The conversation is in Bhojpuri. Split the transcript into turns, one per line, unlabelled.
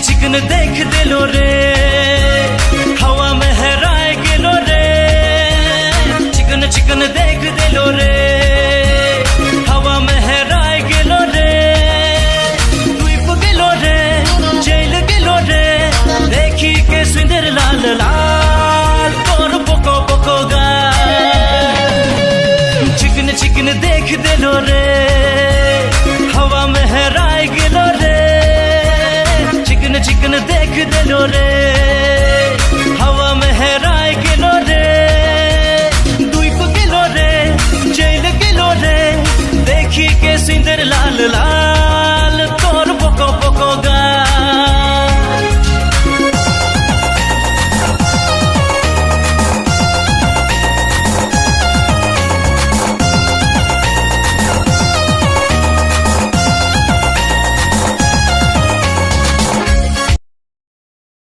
चिकन देख दिलो रे हवा में हराए गेलो रे चिकन चिकन देख दिलो रे हवा में हराए गेलो रे द्वीप गेलो रे जेल गेलो रे देखी के सुंदर लाल लाल तोर पोको पोको गा चिकन चिकन देख दिलो रे हवा में हराए गेलो रे चिकन देख दिलो रे।